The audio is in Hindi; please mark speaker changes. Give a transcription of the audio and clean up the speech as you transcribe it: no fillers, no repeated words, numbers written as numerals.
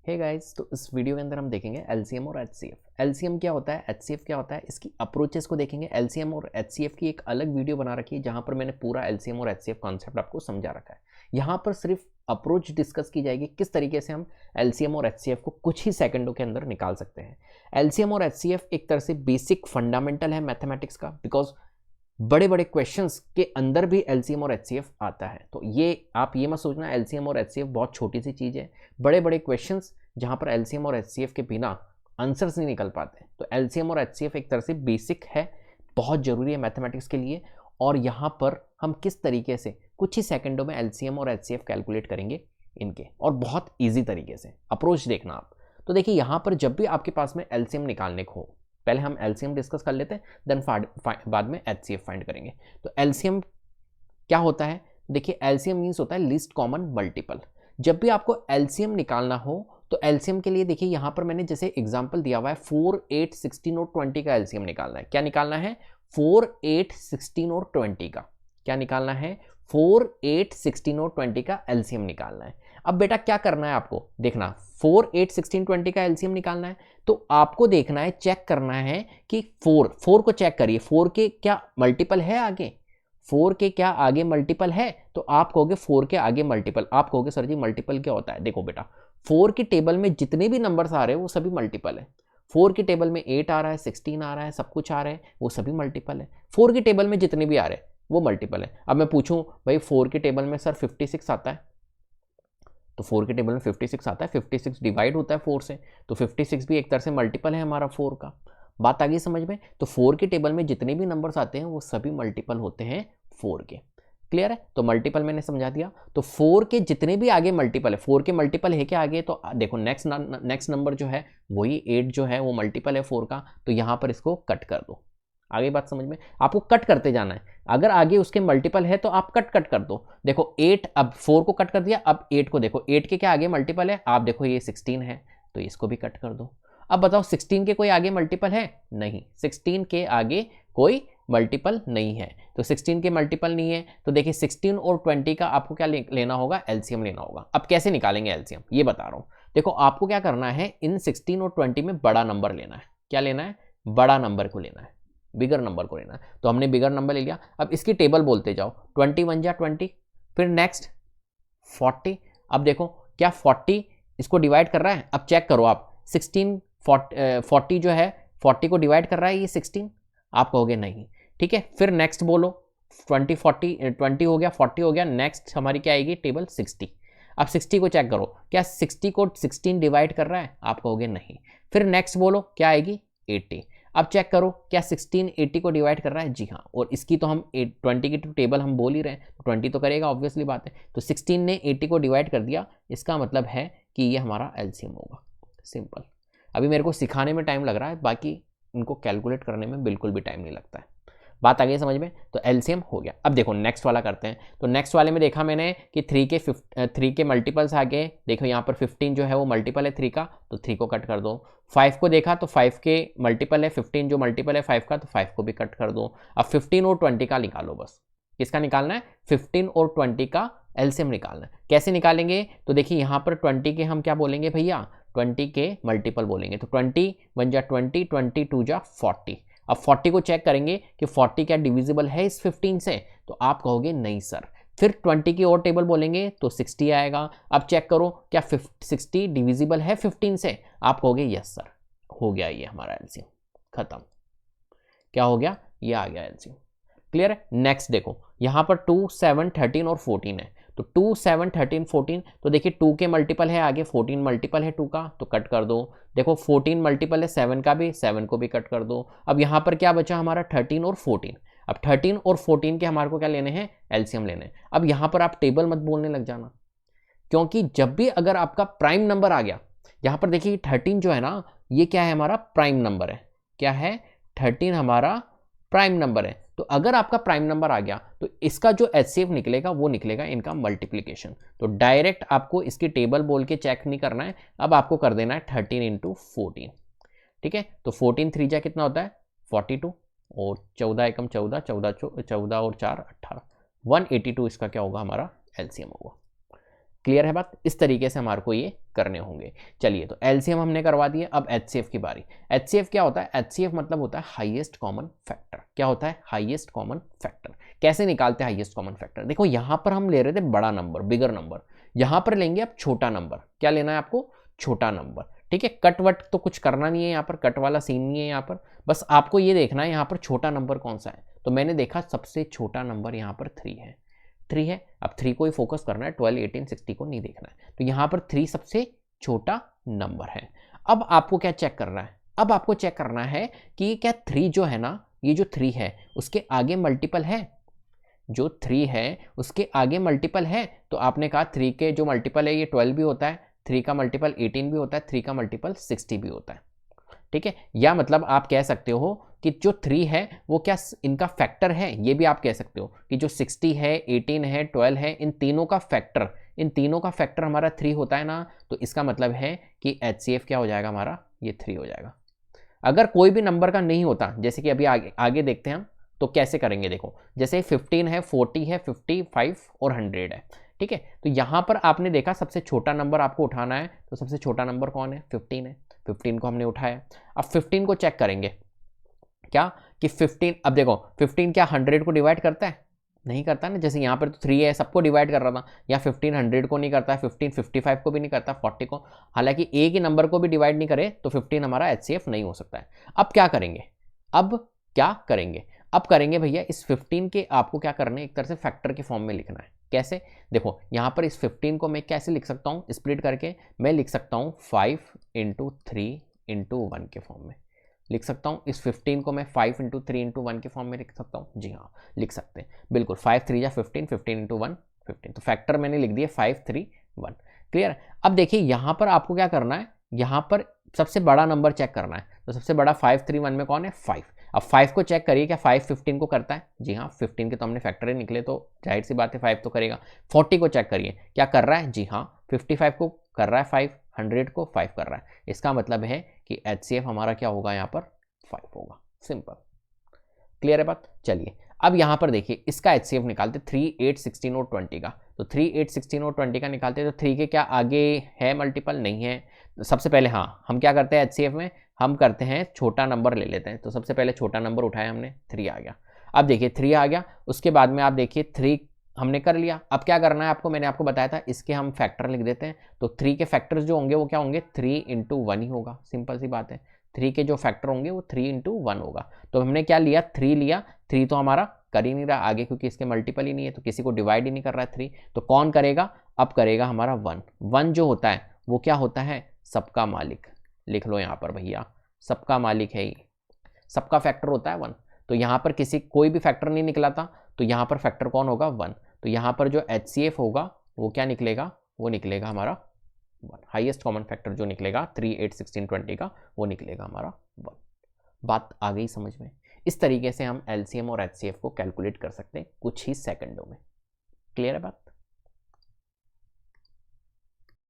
Speaker 1: हे गाइस, तो इस वीडियो के अंदर हम देखेंगे एलसीएम और एचसीएफ। एलसीएम क्या होता है, एचसीएफ क्या होता है, इसकी अप्रोचेस को देखेंगे। एलसीएम और एचसीएफ की एक अलग वीडियो बना रखी है जहां पर मैंने पूरा एलसीएम और एचसीएफ कॉन्सेप्ट आपको समझा रखा है। यहाँ पर सिर्फ अप्रोच डिस्कस की जाएगी, किस तरीके से हम एलसीएम और एचसीएफ को कुछ ही सेकंडों के अंदर निकाल सकते हैं। एलसीएम और एचसीएफ एक तरह से बेसिक फंडामेंटल है मैथमेटिक्स का, बिकॉज बड़े बड़े क्वेश्चंस के अंदर भी एलसीएम और एचसीएफ आता है। तो ये आप ये मत सोचना एलसीएम और एचसीएफ बहुत छोटी सी चीज़ है। बड़े बड़े क्वेश्चंस जहां पर एलसीएम और एचसीएफ के बिना आंसर्स नहीं निकल पाते, तो एलसीएम और एचसीएफ एक तरह से बेसिक है, बहुत ज़रूरी है मैथमेटिक्स के लिए। और यहाँ पर हम किस तरीके से कुछ ही सेकंडों में एलसीएम और एचसीएफ कैलकुलेट करेंगे इनके, और बहुत ईजी तरीके से। अप्रोच देखना आप। तो देखिए यहाँ पर जब भी आपके पास में एलसीएम निकालने को हो, पहले हम एलसीएम डिस्कस कर लेते हैं, देन बाद में एचसीएफ फाइंड करेंगे। तो एलसीएम क्या होता है, देखिए एलसीएम मीन्स होता है लीस्ट कॉमन मल्टीपल। जब भी आपको एलसीएम निकालना हो तो एलसीएम के लिए देखिए यहाँ पर मैंने जैसे एग्जांपल दिया हुआ है 4, 8, 16 और 20 का एलसीएम निकालना है। क्या निकालना है? 4, 8, 16 और 20 का क्या निकालना है? 4, 8, 16 और 20 का एलसीएम निकालना है। अब बेटा क्या करना है आपको, देखना 4, 8, 16, 20 का एलसीएम निकालना है। तो आपको देखना है, चेक करना है कि 4 को चेक करिए, 4 के क्या मल्टीपल है आगे, 4 के क्या आगे मल्टीपल है। तो आप कहोगे 4 के आगे मल्टीपल, आप कहोगे सर जी मल्टीपल क्या होता है। देखो बेटा 4 की टेबल में जितने भी नंबर्स आ रहे हैं वो सभी मल्टीपल है। 4 की टेबल में 8 आ रहा है, 16 आ रहा है, सब कुछ आ रहा है, वो सभी मल्टीपल है। 4 की टेबल में जितने भी आ रहे हैं वो मल्टीपल है। अब मैं पूछूं भाई 4 की टेबल में सर 56 आता है, तो 4 के टेबल में 56 आता है, 56 डिवाइड होता है 4 से, तो 56 भी एक तरह से मल्टीपल है हमारा 4 का। बात आ गई समझ में? तो 4 के टेबल में जितने भी नंबर्स आते हैं वो सभी मल्टीपल होते हैं 4 के। क्लियर है? तो मल्टीपल मैंने समझा दिया। तो 4 के जितने भी आगे मल्टीपल है, 4 के मल्टीपल है क्या आगे, तो देखो नेक्स्ट नंबर जो है वही 8 जो है वो मल्टीपल है 4 का, तो यहाँ पर इसको कट कर दो। आगे बात समझ में? आपको कट करते जाना है, अगर आगे उसके मल्टीपल है तो आप कट कर दो। देखो 8, अब 4 को कट कर दिया, अब 8 को देखो, 8 के क्या आगे मल्टीपल है, आप देखो ये 16 है, तो इसको भी कट कर दो। अब बताओ 16 के कोई आगे मल्टीपल है? नहीं, 16 के आगे कोई मल्टीपल नहीं है। तो 16 के मल्टीपल नहीं है, तो देखिए 16 और 20 का आपको क्या लेना होगा, एलसीएम लेना होगा। अब कैसे निकालेंगे एलसीएम ये बता रहा हूँ। देखो आपको क्या करना है, इन 16 और 20 में बड़ा नंबर लेना है। क्या लेना है? बड़ा नंबर को लेना है, बिगर नंबर को लेना है। तो हमने बिगर नंबर ले लिया। अब इसकी टेबल बोलते जाओ, 21 जा 20, फिर नेक्स्ट 40। अब देखो क्या 40 इसको डिवाइड कर रहा है? अब चेक करो आप, 16 40 जो है 40 को डिवाइड कर रहा है ये 16, आप कहोगे नहीं। ठीक है, फिर नेक्स्ट बोलो, 20 40 20 हो गया, 40 हो गया, नेक्स्ट हमारी क्या आएगी टेबल 60। अब 60 को चेक करो, क्या 60 को 16 डिवाइड कर रहा है? आप कहोगे नहीं। फिर नेक्स्ट बोलो, क्या आएगी 80। अब चेक करो क्या 16 80 को डिवाइड कर रहा है? जी हाँ, और इसकी तो हम 20 की टेबल हम बोल ही रहे हैं, तो 20 तो करेगा, ऑब्वियसली बात है। तो 16 ने 80 को डिवाइड कर दिया, इसका मतलब है कि ये हमारा एलसीएम होगा। सिंपल। अभी मेरे को सिखाने में टाइम लग रहा है, बाकी इनको कैलकुलेट करने में बिल्कुल भी टाइम नहीं लगता है। बात आ गई समझ में? तो एलसीएम हो गया। अब देखो नेक्स्ट वाला करते हैं। तो नेक्स्ट वाले में देखा मैंने कि 3 के मल्टीपल्स आ गए। देखो यहाँ पर 15 जो है वो मल्टीपल है 3 का, तो 3 को कट कर दो। 5 को देखा तो 5 के मल्टीपल है 15, जो मल्टीपल है 5 का, तो 5 को भी कट कर दो। अब 15 और 20 का निकालो बस। किसका निकालना है? 15 और 20 का एलसीएम निकालना है। कैसे निकालेंगे? तो देखिए यहाँ पर 20 के हम क्या बोलेंगे भैया, 20 के मल्टीपल बोलेंगे। तो 20 1 जा 20, 22 जा 40। अब 40 को चेक करेंगे कि 40 क्या डिविजिबल है इस 15 से, तो आप कहोगे नहीं सर। फिर 20 की और टेबल बोलेंगे तो 60 आएगा। अब चेक करो क्या 60 डिविजिबल है 15 से, आप कहोगे यस सर। हो गया ये हमारा एलसीएम, खत्म। क्या हो गया? ये आ गया एलसीएम। क्लियर है? नेक्स्ट देखो यहाँ पर 2, 7, 13 और 14 है। तो 2, 7, 13, 14, तो देखिए 2 के मल्टीपल है आगे, 14 मल्टीपल है 2 का, तो कट कर दो। देखो 14 मल्टीपल है 7 का भी, 7 को भी कट कर दो। अब यहाँ पर क्या बचा हमारा 13 और 14। अब 13 और 14 के हमारे को क्या लेने हैं? एलसीएम लेने हैं। अब यहाँ पर आप टेबल मत बोलने लग जाना, क्योंकि जब भी अगर आपका प्राइम नंबर आ गया, यहाँ पर देखिए 13 जो है ना, ये क्या है हमारा प्राइम नंबर है। क्या है? 13 हमारा प्राइम नंबर है। तो अगर आपका प्राइम नंबर आ गया तो इसका जो एचसीएफ निकलेगा वो निकलेगा इनका मल्टीप्लीकेशन। तो डायरेक्ट आपको इसकी टेबल बोल के चेक नहीं करना है, अब आपको कर देना है 13 इंटू 14। ठीक है, तो 14 3 जा कितना होता है 42, और 14 एकम 14, 14 और 4 18, 182 इसका क्या होगा हमारा एलसीएम होगा। क्लियर है बात। इस तरीके से हमारे को ये करने होंगे। चलिए, तो एलसीएम हमने करवा दिए, अब एचसीएफ की बारी। एचसीएफ क्या होता है? एचसीएफ मतलब होता है हाईएस्ट कॉमन फैक्टर। क्या होता है? Highest common factor. कैसे निकालते हैं हाईएस्ट कॉमन फैक्टर? देखो यहां पर हम ले रहे थे बड़ा नंबर, बिगर नंबर, यहां पर लेंगे अब छोटा नंबर। क्या लेना है आपको? छोटा नंबर। ठीक है, कट वट तो कुछ करना नहीं है यहाँ पर, कट वाला सीन नहीं है यहाँ पर, बस आपको ये देखना है यहाँ पर छोटा नंबर कौन सा है। तो मैंने देखा सबसे छोटा नंबर यहाँ पर 3 है, 3 है। अब 3 को ही फोकस करना है, 12, 18, 60 को नहीं देखना है। तो यहाँ पर 3 सबसे छोटा नंबर है। अब आपको क्या चेक करना है? अब आपको चेक करना है कि क्या 3 जो है ना, ये जो 3 है उसके आगे मल्टीपल है? जो 3 है उसके आगे मल्टीपल है? तो आपने कहा 3 के जो मल्टीपल है ये 12 भी होता है, 3 का मल्टीपल 18 भी होता है, 3 का मल्टीपल 60 भी होता है। ठीक है, या मतलब आप कह सकते हो कि जो 3 है वो क्या इनका फैक्टर है? ये भी आप कह सकते हो कि जो 60 है, 18 है, 12 है, इन तीनों का फैक्टर हमारा 3 होता है ना। तो इसका मतलब है कि HCF क्या हो जाएगा हमारा? ये 3 हो जाएगा। अगर कोई भी नंबर का नहीं होता, जैसे कि अभी आगे देखते हैं हम, तो कैसे करेंगे? देखो, जैसे 15 है, 40 है, 55 और 100 है। ठीक है, तो यहां पर आपने देखा सबसे छोटा नंबर आपको उठाना है, तो सबसे छोटा नंबर कौन है? 15 है। 15 को हमने उठाया। अब 15 को चेक करेंगे क्या कि 15, अब देखो 15 क्या 100 को डिवाइड करता है? नहीं करता ना। जैसे यहाँ पर तो 3 है, सबको डिवाइड कर रहा था, या 15 100 को नहीं करता है, 15 55 को भी नहीं करता, 40 को, हालांकि एक ही नंबर को भी डिवाइड नहीं करे तो 15 हमारा HCF नहीं हो सकता है। अब क्या करेंगे? अब करेंगे भैया इस 15 के आपको क्या करना है? एक तरह से फैक्टर के फॉर्म में लिखना है। कैसे? देखो यहाँ पर इस 15 को मैं कैसे लिख सकता हूँ? स्प्लिट करके मैं लिख सकता हूँ 5 × 3 × 1 के फॉर्म में लिख सकता हूँ। इस 15 को मैं 5 × 3 × 1 के फॉर्म में लिख सकता हूँ। जी हाँ, लिख सकते हैं बिल्कुल। 5 3 15, 15 × 1 15। तो फैक्टर मैंने लिख दिया 5 3 1। क्लियर? अब देखिए यहाँ पर आपको क्या करना है? यहाँ पर सबसे बड़ा नंबर चेक करना है। तो सबसे बड़ा 5 3 1 में कौन है? 5। अब 5 को चेक करिए, क्या 5 15 को करता है? जी हाँ, 15 के तो हमने फैक्टर ही निकले, तो जाहिर सी बात है 5 तो करेगा। 40 को चेक करिए, क्या कर रहा है? जी हाँ, 55 को कर रहा है 5, 100 को 5 कर रहा है। इसका मतलब है कि HCF हमारा क्या होगा? यहाँ पर 5 होगा। सिंपल। क्लियर है बात? चलिए, अब यहां पर देखिए इसका HCF निकालते, 3 8 16 और 20 का। तो 3 8 16 और 20 का निकालते, तो 3 के क्या आगे है मल्टीपल? नहीं है। तो सबसे पहले हाँ हम क्या करते हैं HCF में? हम करते हैं छोटा नंबर ले लेते हैं। तो सबसे पहले छोटा नंबर उठाया हमने, 3 आ गया। अब देखिए 3 आ गया, उसके बाद में आप देखिए 3 हमने कर लिया। अब क्या करना है आपको? मैंने आपको बताया था इसके हम फैक्टर लिख देते हैं। तो 3 के फैक्टर्स जो होंगे वो क्या होंगे? 3 × 1 ही होगा। सिंपल सी बात है, 3 के जो फैक्टर होंगे वो 3 × 1 होगा। तो हमने क्या लिया? 3 लिया। 3 तो हमारा कर ही नहीं रहा आगे, क्योंकि इसके मल्टीपल ही नहीं है, तो किसी को डिवाइड ही नहीं कर रहा है 3। तो कौन करेगा? अब करेगा हमारा 1। 1 जो होता है वो क्या होता है? सबका मालिक। लिख लो यहाँ पर भैया, सबका मालिक है ये, सबका फैक्टर होता है 1। तो यहाँ पर कोई भी फैक्टर नहीं निकला था, तो यहाँ पर फैक्टर कौन होगा? 1। तो यहाँ पर जो HCF होगा वो क्या निकलेगा? वो निकलेगा हमारा 1। हाईएस्ट कॉमन फैक्टर जो निकलेगा 3 8 16 20 का, वो निकलेगा हमारा 1। बात आ गई समझ में? इस तरीके से हम LCM और HCF को कैलकुलेट कर सकते हैं कुछ ही सेकंडों में। क्लियर है बात?